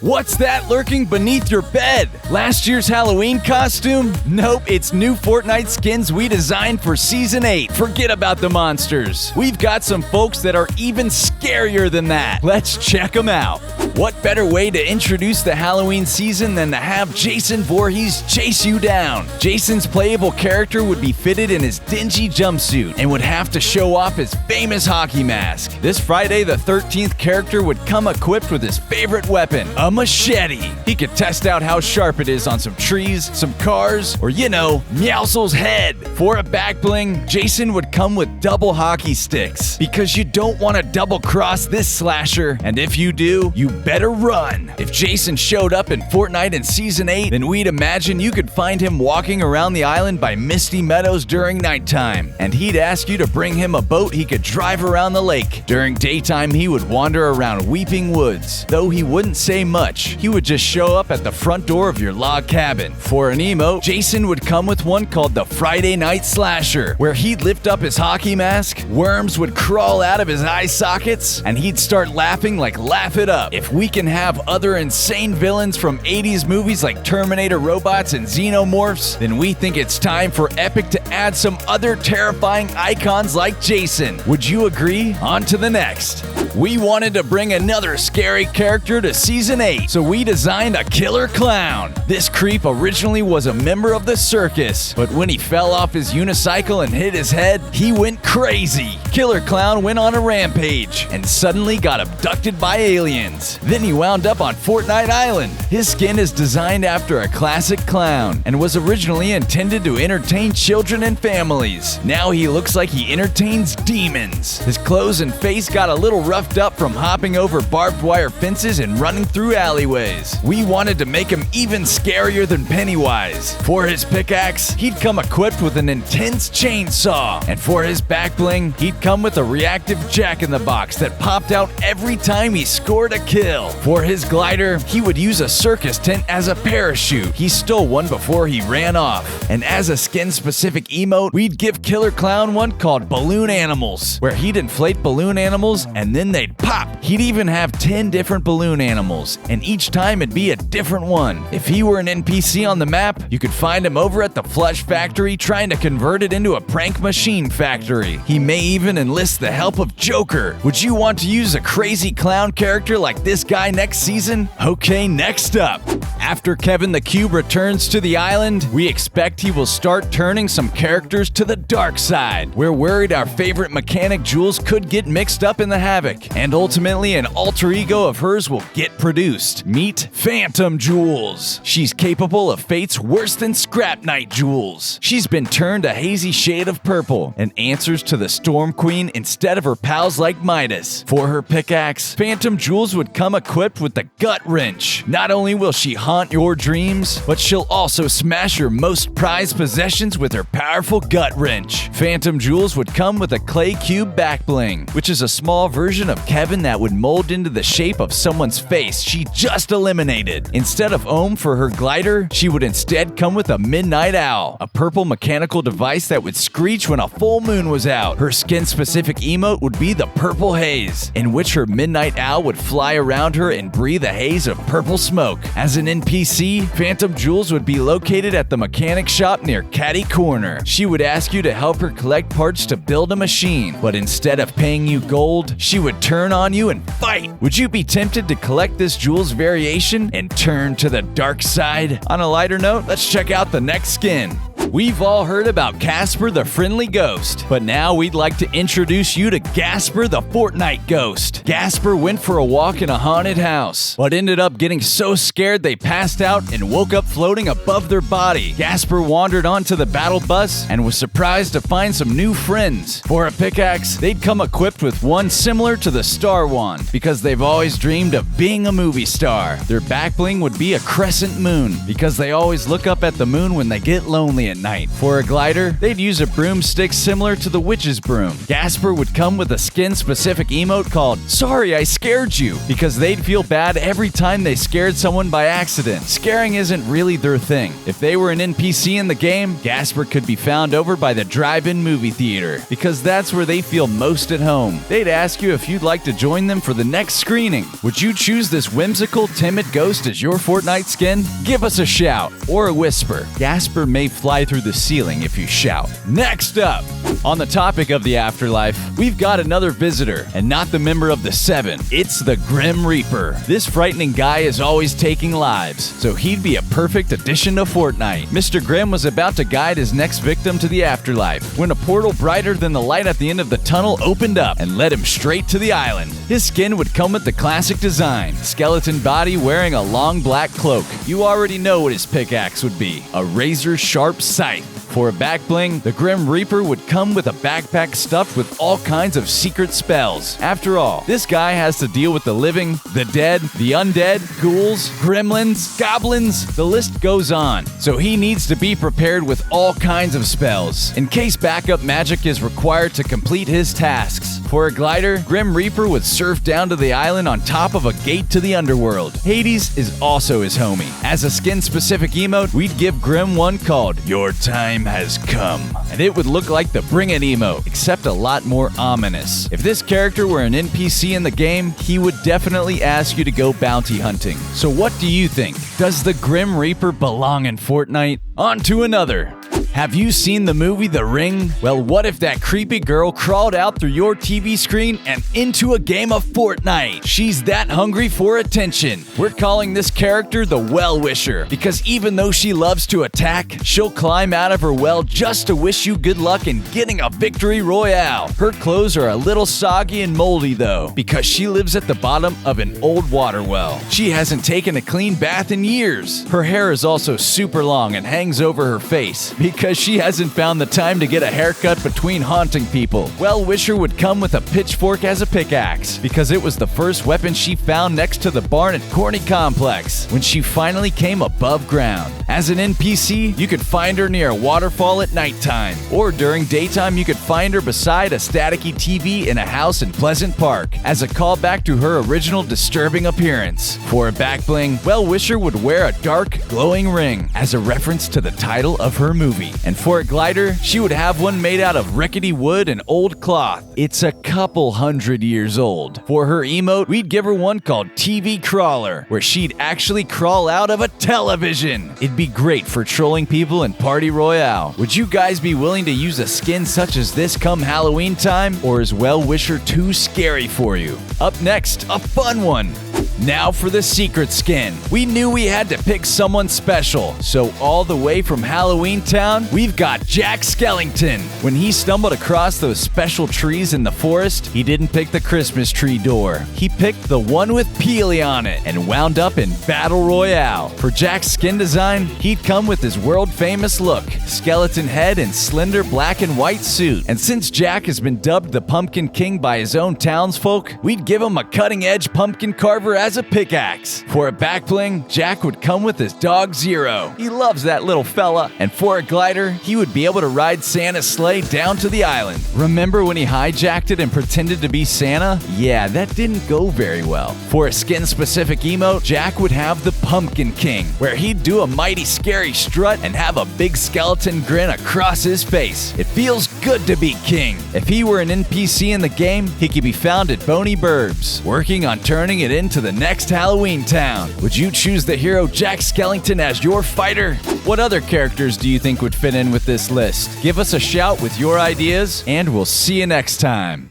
What's that lurking beneath your bed? Last year's Halloween costume? Nope, it's new Fortnite skins we designed for Season 8. Forget about the monsters. We've got some folks that are even scarier than that. Let's check them out. What better way to introduce the Halloween season than to have Jason Voorhees chase you down? Jason's playable character would be fitted in his dingy jumpsuit and would have to show off his famous hockey mask. This Friday the 13th character would come equipped with his favorite weapon, a machete. He could test out how sharp it is on some trees, some cars, or Meowscle's head. For a back bling, Jason would come with double hockey sticks, because you don't want to double cross this slasher, and if you do, you better run. If Jason showed up in Fortnite in Season 8, then we'd imagine you could find him walking around the island by misty meadows during nighttime, and he'd ask you to bring him a boat he could drive around the lake. During daytime, he would wander around Weeping Woods. Though he wouldn't say much, he would just show up at the front door of your log cabin. For an emote, Jason would come with one called the Friday Night Slasher, where he'd lift up his hockey mask, worms would crawl out of his eye sockets, and he'd start laughing like Laugh It Up. If we can have other insane villains from 80s movies like Terminator robots and Xenomorphs, then we think it's time for Epic to add some other terrifying icons like Jason. Would you agree? On to the next. We wanted to bring another scary character to Season 8, so we designed a killer clown. This creep originally was a member of the circus, but when he fell off his unicycle and hit his head, he went crazy. Killer Clown went on a rampage and suddenly got abducted by aliens. Then he wound up on Fortnite Island. His skin is designed after a classic clown and was originally intended to entertain children and families. Now he looks like he entertains demons. His clothes and face got a little roughed up from hopping over barbed wire fences and running through alleyways. We wanted to make him even scarier than Pennywise. For his pickaxe, he'd come equipped with an intense chainsaw. And for his back bling, he'd come with a reactive jack-in-the-box that popped out every time he scored a kill. For his glider, he would use a circus tent as a parachute. He stole one before he ran off. And as a skin-specific emote, we'd give Killer Clown one called Balloon Animals, where he'd inflate balloon animals and then they'd pop. He'd even have 10 different balloon animals, and each time it'd be a different one. If he were an NPC on the map, you could find him over at the Flush Factory trying to convert it into a prank machine factory. He may even enlist the help of Joker. Would you want to use a crazy clown character like this guy next season? Okay, next up. After Kevin the Cube returns to the island, we expect he will start turning some characters to the dark side. We're worried our favorite mechanic Jules could get mixed up in the havoc, and ultimately an alter ego of hers will get produced. Meet Phantom Jules. She's capable of fates worse than Scrap Knight Jules. She's been turned a hazy shade of purple and answers to the Storm Queen instead of her pals like Midas. For her pickaxe, Phantom Jules would come equipped with the Gut Wrench. Not only will she haunt your dreams, but she'll also smash your most prized possessions with her powerful Gut Wrench. Phantom Jules would come with a clay cube back bling, which is a small version of Kevin that would mold into the shape of someone's face she just eliminated. Instead of Ohm for her glider, she would instead come with a Midnight Owl, a purple mechanical device that would screech when a full moon was out. Her skin-specific emote would be the Purple Haze, in which her Midnight Owl would fly around her and breathe a haze of purple smoke. As an NPC, Phantom Jules would be located at the mechanic shop near Catty Corner. She would ask you to help her collect parts to build a machine, but instead of paying you gold, she would turn on you and fight. Would you be tempted to collect this Jules variation and turn to the dark side? On a lighter note, let's check out the next skin. We've all heard about Gasper the Friendly Ghost, but now we'd like to introduce you to Gasper the Fortnite Ghost. Gasper went for a walk in a haunted house, but ended up getting so scared they passed out and woke up floating above their body. Gasper wandered onto the battle bus and was surprised to find some new friends. For a pickaxe, they'd come equipped with one similar to the Star Wand, because they've always dreamed of being a movie star. Their back bling would be a crescent moon, because they always look up at the moon when they get lonely at night. For a glider, they'd use a broomstick similar to the witch's broom. Gasper would come with a skin-specific emote called "Sorry I Scared You," because they'd feel bad every time they scared someone by accident. Scaring isn't really their thing. If they were an NPC in the game, Gasper could be found over by the drive-in movie theater, because that's where they feel most at home. They'd ask you if you'd like to join them for the next screening. Would you choose this whimsical, timid ghost as your Fortnite skin? Give us a shout or a whisper. Gasper may fly through the ceiling if you shout. Next up, on the topic of the afterlife, we've got another visitor, and not the member of the Seven. It's the Grim Reaper. This frightening guy is always taking lives, so he'd be a perfect addition to Fortnite. Mr. Grim was about to guide his next victim to the afterlife when a portal brighter than the light at the end of the tunnel opened up and led him straight to the island. His skin would come with the classic design, skeleton body wearing a long black cloak. You already know what his pickaxe would be, a razor-sharp scythe. For a back bling, the Grim Reaper would come with a backpack stuffed with all kinds of secret spells. After all, this guy has to deal with the living, the dead, the undead, ghouls, gremlins, goblins, the list goes on. So he needs to be prepared with all kinds of spells, in case backup magic is required to complete his tasks. For a glider, Grim Reaper would surf down to the island on top of a gate to the underworld. Hades is also his homie. As a skin-specific emote, we'd give Grim one called "Your Time Has Come," and it would look like the Bring It emote, except a lot more ominous. If this character were an NPC in the game, he would definitely ask you to go bounty hunting. So what do you think? Does the Grim Reaper belong in Fortnite? On to another. Have you seen the movie The Ring? Well, what if that creepy girl crawled out through your TV screen and into a game of Fortnite? She's that hungry for attention. We're calling this character the Well-Wisher, because even though she loves to attack, she'll climb out of her well just to wish you good luck in getting a victory royale. Her clothes are a little soggy and moldy though, because she lives at the bottom of an old water well. She hasn't taken a clean bath in years. Her hair is also super long and hangs over her face, because she hasn't found the time to get a haircut between haunting people. Well-Wisher would come with a pitchfork as a pickaxe, because it was the first weapon she found next to the barn at Corny Complex when she finally came above ground. As an NPC, you could find her near a waterfall at nighttime, or during daytime you could find her beside a staticky TV in a house in Pleasant Park, as a callback to her original disturbing appearance. For a back bling, Well-Wisher would wear a dark, glowing ring, as a reference to the title of her movie. And for a glider, she would have one made out of rickety wood and old cloth. It's a couple 100 years old. For her emote, we'd give her one called TV Crawler, where she'd actually crawl out of a television. It'd be great for trolling people in Party Royale. Would you guys be willing to use a skin such as this come Halloween time, or is Well-Wisher too scary for you? Up next, a fun one. Now for the secret skin. We knew we had to pick someone special, so all the way from Halloween Town, we've got Jack Skellington. When he stumbled across those special trees in the forest, he didn't pick the Christmas tree door. He picked the one with Peely on it and wound up in Battle Royale. For Jack's skin design, he'd come with his world-famous look, skeleton head and slender black and white suit. And since Jack has been dubbed the Pumpkin King by his own townsfolk, we'd give him a cutting-edge pumpkin carver as a pickaxe. For a back bling, Jack would come with his dog Zero. He loves that little fella. And for a glider, he would be able to ride Santa's sleigh down to the island. Remember when he hijacked it and pretended to be Santa? Yeah, that didn't go very well. For a skin-specific emote, Jack would have the Pumpkin King, where he'd do a mighty scary strut and have a big skeleton grin across his face. It feels good to be king. If he were an NPC in the game, he could be found at Boney Burbs, working on turning it into the next Halloween Town. Would you choose the hero Jack Skellington as your fighter? What other characters do you think would fit in with this list? Give us a shout with your ideas, and we'll see you next time.